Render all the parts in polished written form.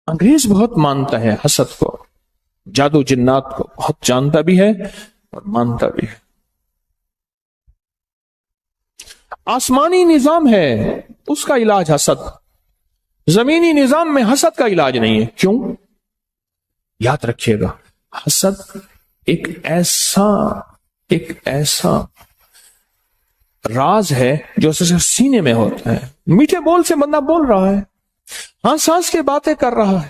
انگریز بہت مانتا ہے حسد کو، جادو جنات کو بہت جانتا بھی ہے اور مانتا بھی ہے۔ آسمانی نظام ہے اس کا علاج حسد، زمینی نظام میں حسد کا علاج نہیں ہے۔ کیوں؟ یاد رکھیے گا، حسد ایک ایسا راز ہے جو صرف سینے میں ہوتا ہے۔ میٹھے بول سے بندہ بول رہا ہے، ہنس ہنس کے باتیں کر رہا ہے،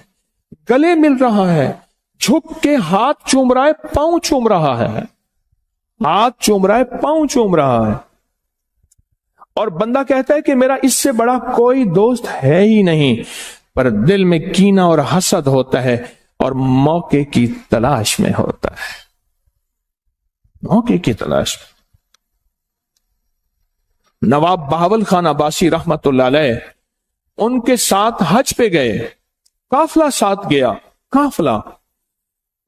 گلے مل رہا ہے، جھک کے ہاتھ چوم رہا ہے، پاؤں چوم رہا ہے، ہاتھ چوم رہا ہے، پاؤں چوم رہا ہے، اور بندہ کہتا ہے کہ میرا اس سے بڑا کوئی دوست ہے ہی نہیں، پر دل میں کینہ اور حسد ہوتا ہے اور موقع کی تلاش میں ہوتا ہے، موقع کی تلاش میں۔ نواب بہاول خان عباسی رحمت اللہ علیہ ان کے ساتھ حج پہ گئے، قافلہ ساتھ گیا، قافلہ،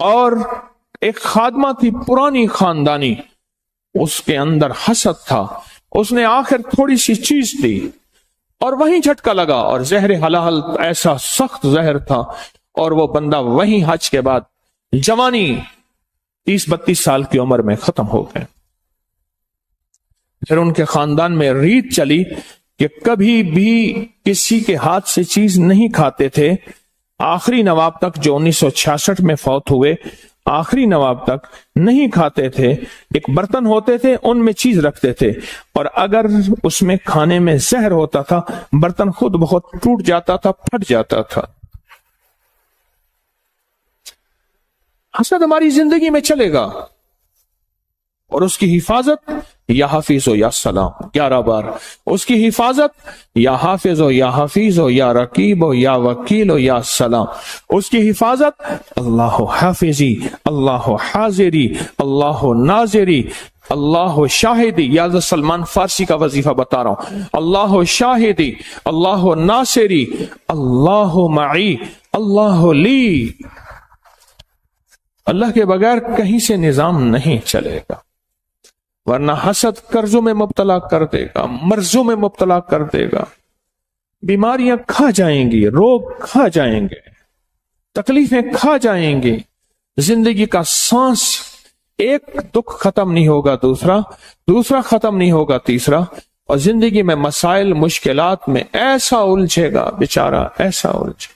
اور ایک خادمہ تھی پرانی خاندانی، اس کے اندر حسد تھا، اس نے آخر تھوڑی سی چیز دی اور وہیں جھٹکا لگا، اور زہر حلال ایسا سخت زہر تھا، اور وہ بندہ وہیں حج کے بعد جوانی 30-32 سال کی عمر میں ختم ہو گئے۔ پھر ان کے خاندان میں ریت چلی کہ کبھی بھی کسی کے ہاتھ سے چیز نہیں کھاتے تھے، آخری نواب تک جو 1966 میں فوت ہوئے، آخری نواب تک نہیں کھاتے تھے، ایک برتن ہوتے تھے ان میں چیز رکھتے تھے، اور اگر اس میں کھانے میں زہر ہوتا تھا برتن خود بخود ٹوٹ جاتا تھا، پھٹ جاتا تھا۔ حسد ہماری زندگی میں چلے گا، اور اس کی حفاظت یا حافظ ہو یا سلام، 11 بار اس کی حفاظت یا حافظ ہو یا حفیظ ہو یا رقیب ہو یا وکیل ہو یا سلام، اس کی حفاظت اللہ حافظی، اللہ حاضری، اللہ ناظری، اللہ شاہدی، یا سلمان فارسی کا وظیفہ بتا رہا ہوں، اللہ شاہدی، اللہ ناصری، اللہ معی، اللہ لی۔ اللہ کے بغیر کہیں سے نظام نہیں چلے گا، ورنہ حسد قرضوں میں مبتلا کر دے گا، مرضوں میں مبتلا کر دے گا، بیماریاں کھا جائیں گی، روگ کھا جائیں گے، تکلیفیں کھا جائیں گی، زندگی کا سانس ایک دکھ ختم نہیں ہوگا دوسرا ختم نہیں ہوگا تیسرا، اور زندگی میں مسائل مشکلات میں ایسا الجھے گا بیچارہ، ایسا الجھے۔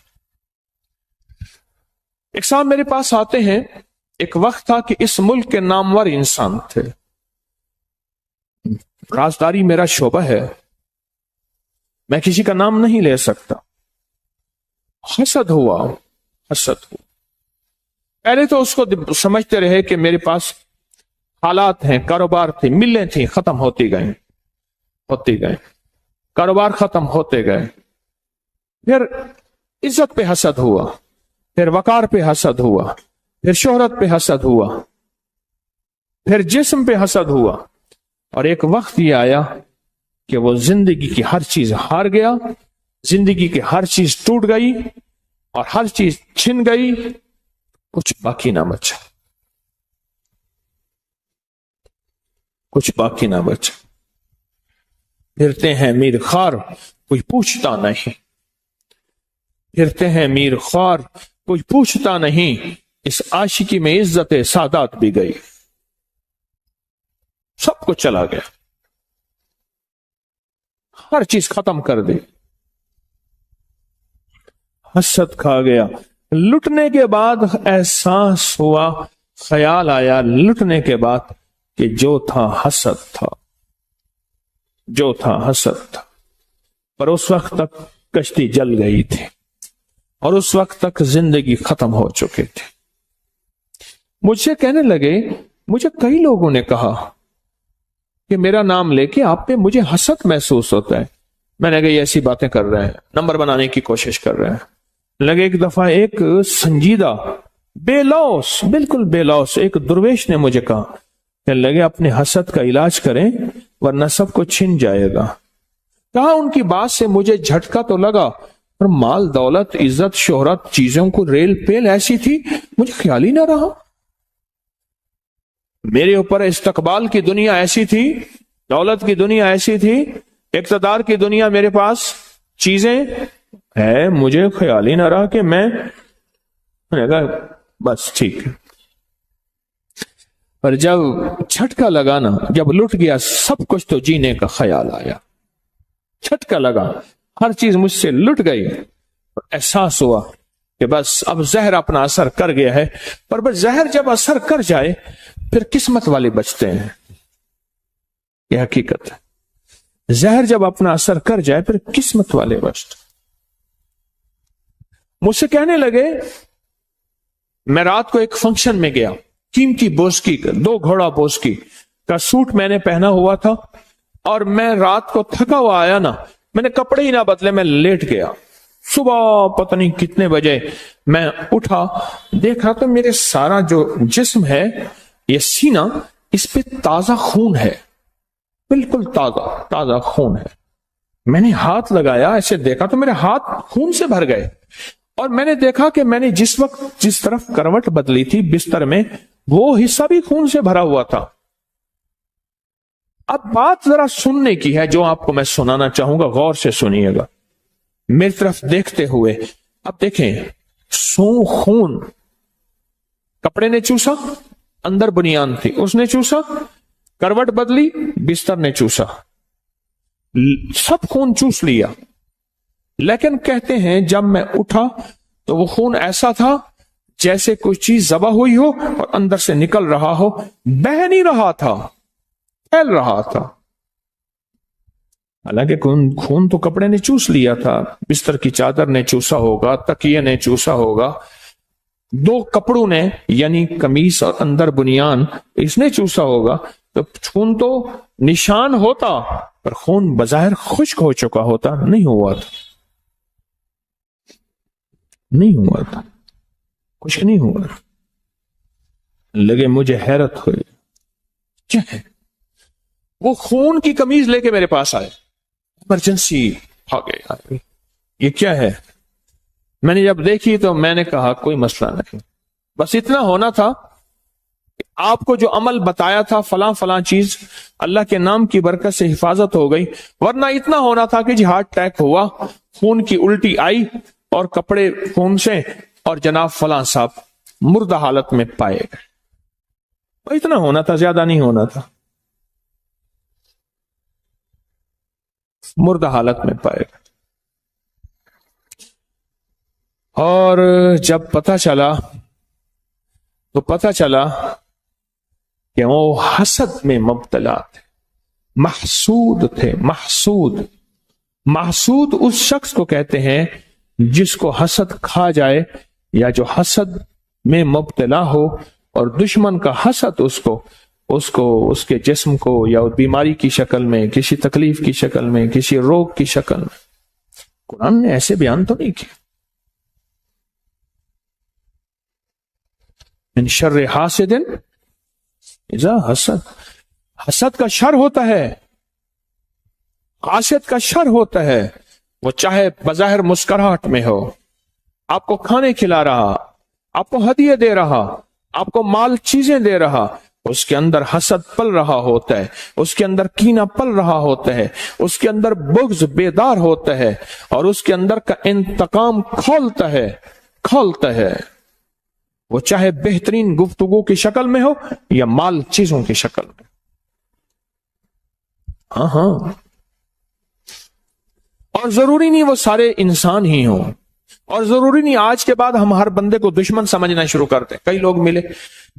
ایک صاحب میرے پاس آتے ہیں، ایک وقت تھا کہ اس ملک کے نامور انسان تھے، رازداری میرا شعبہ ہے، میں کسی کا نام نہیں لے سکتا۔ حسد ہوا۔ پہلے تو اس کو سمجھتے رہے کہ میرے پاس حالات ہیں، کاروبار تھے، ملیں تھیں، ختم ہوتی گئے، کاروبار ختم ہوتے گئے۔ پھر عزت پہ حسد ہوا، پھر وقار پہ حسد ہوا، پھر شہرت پہ حسد ہوا، پھر جسم پہ حسد ہوا، اور ایک وقت یہ آیا کہ وہ زندگی کی ہر چیز ہار گیا، زندگی کی ہر چیز ٹوٹ گئی اور ہر چیز چھن گئی، کچھ باقی نہ بچا، کچھ باقی نہ بچا۔ پھرتے ہیں میر خوار کوئی پوچھتا نہیں، پھرتے ہیں میر خوار کوئی پوچھتا نہیں، اس عاشقی میں عزت سادات بھی گئی، سب کچھ چلا گیا، ہر چیز ختم کر دی، حسد کھا گیا۔ لٹنے کے بعد احساس ہوا، خیال آیا لٹنے کے بعد کہ جو تھا حسد تھا، جو تھا حسد تھا، پر اس وقت تک کشتی جل گئی تھی اور اس وقت تک زندگی ختم ہو چکی تھی۔ مجھ سے کہنے لگے، مجھے کئی لوگوں نے کہا کہ میرا نام لے کے آپ پہ مجھے حسد محسوس ہوتا ہے۔ میں نے کہا یہ ایسی باتیں کر رہے ہیں، نمبر بنانے کی کوشش کر رہے ہیں۔ لگے ایک دفعہ ایک سنجیدہ بے لوث، بالکل بے لوث ایک درویش نے مجھے کہا کہ لگے اپنے حسد کا علاج کریں ورنہ سب کو چھن جائے گا۔ کہا ان کی بات سے مجھے جھٹکا تو لگا، پر مال دولت عزت شہرت چیزوں کو ریل پیل ایسی تھی مجھے خیال ہی نہ رہا۔ میرے اوپر استقبال کی دنیا ایسی تھی، دولت کی دنیا ایسی تھی، اقتدار کی دنیا میرے پاس، چیزیں ہے، مجھے خیال ہی نہ رہا کہ میں نے کہا بس ٹھیک ہے۔ پر جب جھٹکا لگا نا، جب لٹ گیا سب کچھ تو جینے کا خیال آیا، جھٹکا لگا، ہر چیز مجھ سے لٹ گئی، احساس ہوا کہ بس اب زہر اپنا اثر کر گیا ہے۔ پر بس زہر جب اثر کر جائے پھر قسمت والے بچتے ہیں، یہ حقیقت ہے۔ زہر جب اپنا اثر کر جائے پھر قسمت والے بچتے۔ مجھ سے کہنے لگے، میں رات کو ایک فنکشن میں گیا، قیمتی بوسکی کا 2 گھوڑا بوسکی کا سوٹ میں نے پہنا ہوا تھا، اور میں رات کو تھکا ہوا آیا نا، میں نے کپڑے ہی نہ بدلے، میں لیٹ گیا۔ صبح پتہ نہیں کتنے بجے میں اٹھا، دیکھا تو میرے سارا جو جسم ہے، یہ سینہ، اس پہ تازہ خون ہے، بالکل تازہ خون ہے۔ میں نے ہاتھ لگایا، ایسے دیکھا تو میرے ہاتھ خون سے بھر گئے، اور میں نے دیکھا کہ میں نے جس وقت جس طرف کروٹ بدلی تھی بستر میں، وہ حصہ بھی خون سے بھرا ہوا تھا۔ اب بات ذرا سننے کی ہے جو آپ کو میں سنانا چاہوں گا، غور سے سنیے گا میری طرف دیکھتے ہوئے۔ اب دیکھیں، خون کپڑے نے چوسا، اندر بنیان تھی اس نے چوسا، کروٹ بدلی بستر نے چوسا، سب خون چوس لیا۔ لیکن کہتے ہیں جب میں اٹھا تو وہ خون ایسا تھا جیسے کوئی چیز ذبح ہوئی ہو اور اندر سے نکل رہا ہو، بہہ نہیں رہا تھا، پھیل رہا تھا۔ حالانکہ خون تو کپڑے نے چوس لیا تھا، بستر کی چادر نے چوسا ہوگا، تکیے نے چوسا ہوگا، 2 کپڑوں نے یعنی قمیص اور اندر بنیان اس نے چوسا ہوگا، تو خون تو نشان ہوتا، پر خون بظاہر خشک ہو چکا ہوتا، نہیں ہوا تھا، نہیں ہوا تھا، خشک نہیں ہوا تھا۔ لگے مجھے حیرت ہوئی، کیا ہے؟ وہ خون کی قمیض لے کے میرے پاس آئے، ایمرجنسی آگے، یہ کیا ہے؟ میں نے جب دیکھی تو میں نے کہا کوئی مسئلہ نہیں، بس اتنا ہونا تھا کہ آپ کو جو عمل بتایا تھا فلاں فلاں چیز، اللہ کے نام کی برکت سے حفاظت ہو گئی، ورنہ اتنا ہونا تھا کہ جی ہارٹ اٹیک ہوا، خون کی الٹی آئی اور کپڑے خون سے، اور جناب فلاں صاحب مردہ حالت میں پائے گئے۔ اتنا ہونا تھا، زیادہ نہیں ہونا تھا، مردہ حالت میں پائے گئے۔ اور جب پتہ چلا تو پتہ چلا کہ وہ حسد میں مبتلا تھے، محسود تھے، محسود اس شخص کو کہتے ہیں جس کو حسد کھا جائے، یا جو حسد میں مبتلا ہو اور دشمن کا حسد اس کے جسم کو یا بیماری کی شکل میں، کسی تکلیف کی شکل میں، کسی روگ کی شکل میں۔ قرآن نے ایسے بیان تو نہیں کیا، من شر حاسد اذا حسد، حسد کا شر ہوتا ہے، حاسد کا شر ہوتا ہے، وہ چاہے بظاہر مسکراہٹ میں ہو، آپ کو کھانے کھلا رہا، آپ کو ہدیے دے رہا، آپ کو مال چیزیں دے رہا، اس کے اندر حسد پل رہا ہوتا ہے، اس کے اندر کینہ پل رہا ہوتا ہے، اس کے اندر بغض بیدار ہوتا ہے، اور اس کے اندر کا انتقام کھولتا ہے، وہ چاہے بہترین گفتگو کی شکل میں ہو یا مال چیزوں کی شکل میں۔ ہاں، اور ضروری نہیں وہ سارے انسان ہی ہوں، اور ضروری نہیں آج کے بعد ہم ہر بندے کو دشمن سمجھنا شروع کرتے۔ کئی لوگ ملے،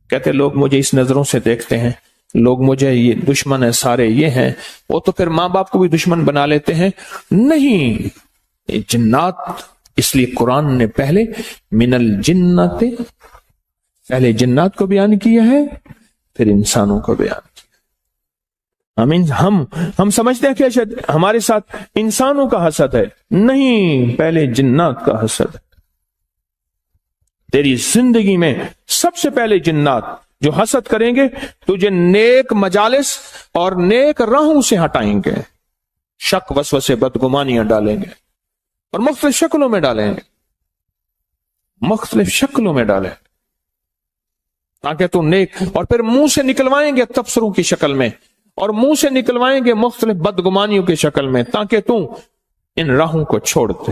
کہتے لوگ مجھے اس نظروں سے دیکھتے ہیں، لوگ مجھے یہ دشمن ہے، سارے یہ ہیں، وہ تو پھر ماں باپ کو بھی دشمن بنا لیتے ہیں۔ نہیں، یہ جنات، اس لیے قرآن نے پہلے من الجنات، پہلے جنات کو بیان کیا ہے، پھر انسانوں کو بیان کیا۔ ہم سمجھتے ہیں کہ ہمارے ساتھ انسانوں کا حسد ہے، نہیں، پہلے جنات کا حسد ہے۔ تیری زندگی میں سب سے پہلے جنات جو حسد کریں گے تجھے نیک مجالس اور نیک راہوں سے ہٹائیں گے، شک وسوسے بدگمانیاں ڈالیں گے، اور مختلف شکلوں میں ڈالیں گے، مختلف شکلوں میں ڈالیں، تاکہ تو نیک، اور پھر منہ سے نکلوائیں گے تبصروں کی شکل میں، اور منہ سے نکلوائیں گے مختلف بدگمانیوں کی شکل میں، تاکہ تو ان راہوں کو چھوڑ دے۔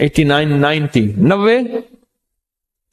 89, 90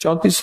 34।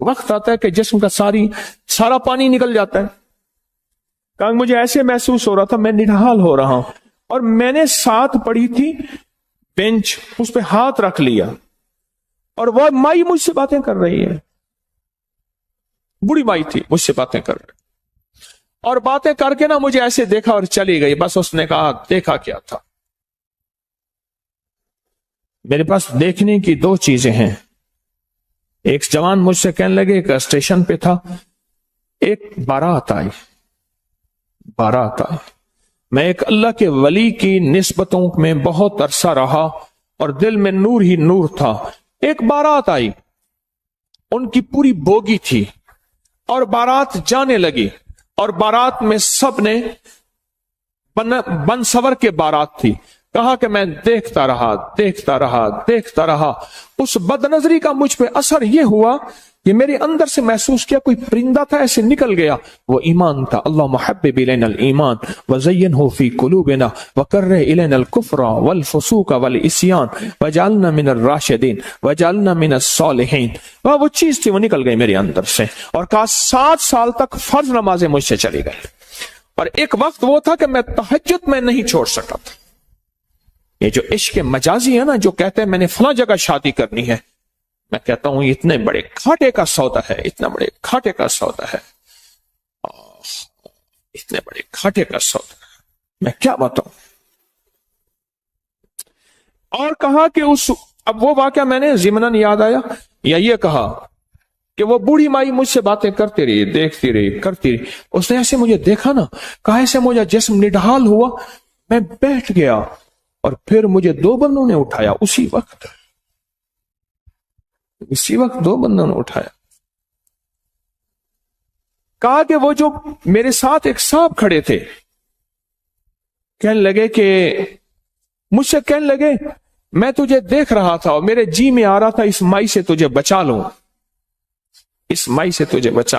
وقت آتا ہے کہ جسم کا سارا پانی نکل جاتا ہے. کہا مجھے ایسے محسوس ہو رہا تھا میں نڈھال ہو رہا ہوں, اور میں نے ساتھ پڑی تھی بینچ, اس پہ ہاتھ رکھ لیا, اور وہ مائی مجھ سے باتیں کر رہی ہے, بڑی مائی تھی, مجھ سے باتیں کر رہی, اور باتیں کر کے نا مجھے ایسے دیکھا اور چلی گئی. بس اس نے کہا دیکھا کیا تھا؟ میرے پاس دیکھنے کی دو چیزیں ہیں. ایک جوان مجھ سے کہنے لگے, ایک اسٹیشن پہ تھا, ایک بارات آئی. میں ایک اللہ کے ولی کی نسبتوں میں بہت عرصہ رہا اور دل میں نور ہی نور تھا. ایک بارات آئی, ان کی پوری بوگی تھی, اور بارات جانے لگی, اور بارات میں سب نے بن سور کے بارات تھی. کہا کہ میں دیکھتا رہا. اس بد نظری کا مجھ پہ اثر یہ ہوا کہ میرے اندر سے محسوس کیا کوئی پرندہ تھا, ایسے نکل گیا. وہ ایمان تھا. اللہم حبب الینا الایمان وزینہ فی قلوبنا وکرہ الینا الکفر والفسوق والعصیان وجعلنا من الراشدین وجعلنا من الصالحین. وہ چیز تھی, وہ نکل گئی میرے اندر سے, اور کہا 7 سال تک فرض نمازیں مجھ سے چلی گئی. اور ایک وقت وہ تھا کہ میں تہجد میں نہیں چھوڑ سکا تھا. یہ جو عشق مجازی ہے نا, جو کہتے ہیں میں نے فلاں جگہ شادی کرنی ہے, میں کہتا ہوں اتنے بڑے کھاٹے کا سودا ہے, اتنے بڑے کھاٹے کا سودا ہے, میں کیا بتاؤں. اور کہا کہ اب وہ واقعہ میں نے ضمناً یاد آیا, یا یہ کہا کہ وہ بوڑھی مائی مجھ سے باتیں کرتی رہی, دیکھتی رہی. اس نے ایسے مجھے دیکھا نا, کہا ایسے مجھے جسم نڈھال ہوا, میں بیٹھ گیا, اور پھر مجھے 2 بندوں نے اٹھایا. اسی وقت 2 بندوں نے اٹھایا. کہا کہ وہ جو میرے ساتھ ایک صاحب کھڑے تھے, کہنے لگے کہ مجھ سے کہنے لگے میں تجھے دیکھ رہا تھا اور میرے جی میں آ رہا تھا اس مائی سے تجھے بچا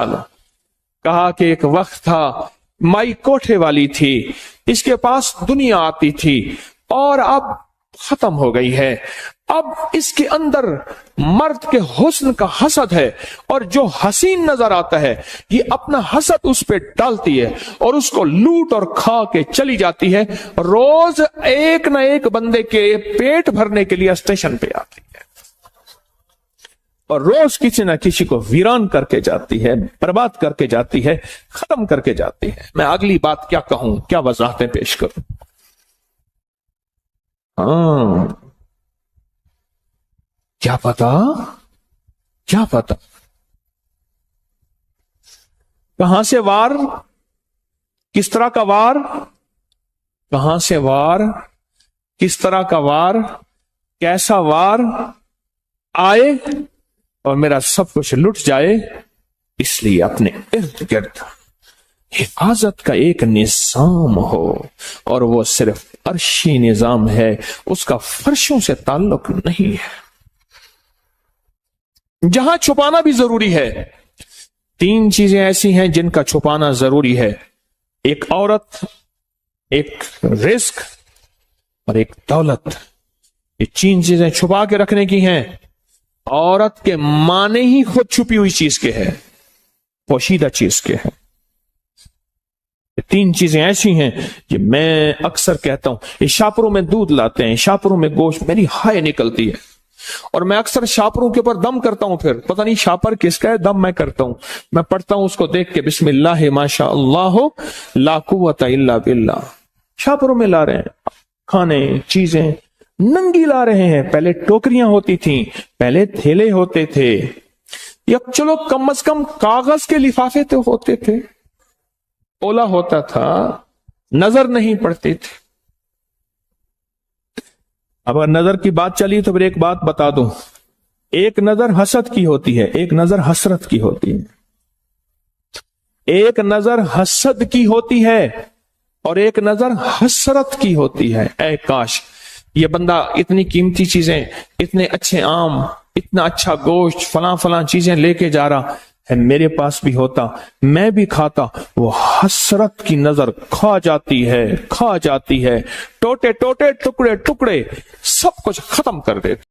لوں, کہا کہ ایک وقت تھا مائی کوٹھے والی تھی, اس کے پاس دنیا آتی تھی, اور اب ختم ہو گئی ہے. اب اس کے اندر مرد کے حسن کا حسد ہے, اور جو حسین نظر آتا ہے یہ اپنا حسد اس پہ ڈالتی ہے اور اس کو لوٹ اور کھا کے چلی جاتی ہے. روز ایک نہ ایک بندے کے پیٹ بھرنے کے لیے اسٹیشن پہ آتی ہے, اور روز کسی نہ کسی کو ویران کر کے جاتی ہے, برباد کر کے جاتی ہے, ختم کر کے جاتی ہے. میں اگلی بات کیا کہوں, کیا وضاحتیں پیش کروں. کیا پتا کہاں سے وار, کس طرح کا وار, کہاں سے وار, کس طرح کا وار, کیسا وار آئے اور میرا سب کچھ لٹ جائے. اس لیے اپنے ارد گرد حفاظت کا ایک نظام ہو, اور وہ صرف عرشی نظام ہے, اس کا فرشوں سے تعلق نہیں ہے. جہاں چھپانا بھی ضروری ہے. 3 چیزیں ایسی ہیں جن کا چھپانا ضروری ہے, ایک عورت, ایک رزق, اور ایک دولت. یہ 3 چیزیں چھپا کے رکھنے کی ہیں. عورت کے معنی ہی خود چھپی ہوئی چیز کے ہے, پوشیدہ چیز کے ہے. 3 چیزیں ایسی ہیں کہ میں اکثر کہتا ہوں, یہ شاپروں میں دودھ لاتے ہیں, شاپروں میں گوشت, میری ہائے نکلتی ہے, اور میں اکثر شاپروں کے اوپر دم کرتا ہوں. پھر پتہ نہیں شاپر کس کا ہے, دم میں کرتا ہوں. میں پڑھتا ہوں اس کو دیکھ کے, بسم اللہ ما شاء اللہ لا قوت الا باللہ. شاپروں میں لا رہے ہیں کھانے, چیزیں ننگی لا رہے ہیں. پہلے ٹوکریاں ہوتی تھیں, پہلے تھیلے ہوتے تھے, یا چلو کم از کم کاغذ کے لفافے تو ہوتے تھے, اولا ہوتا تھا, نظر نہیں پڑتی تھی. اب اگر نظر کی بات چلی تو پھر ایک بات بتا دوں, ایک نظر حسد کی ہوتی ہے, ایک نظر حسرت کی ہوتی ہے. ایک نظر حسد کی ہوتی ہے اور ایک نظر حسرت کی ہوتی ہے. اے کاش یہ بندہ اتنی قیمتی چیزیں, اتنے اچھے آم, اتنا اچھا گوشت, فلاں چیزیں لے کے جا رہا ہے, میرے پاس بھی ہوتا, میں بھی کھاتا. وہ حسرت کی نظر کھا جاتی ہے, ٹوٹے ٹکڑے سب کچھ ختم کر دیتی.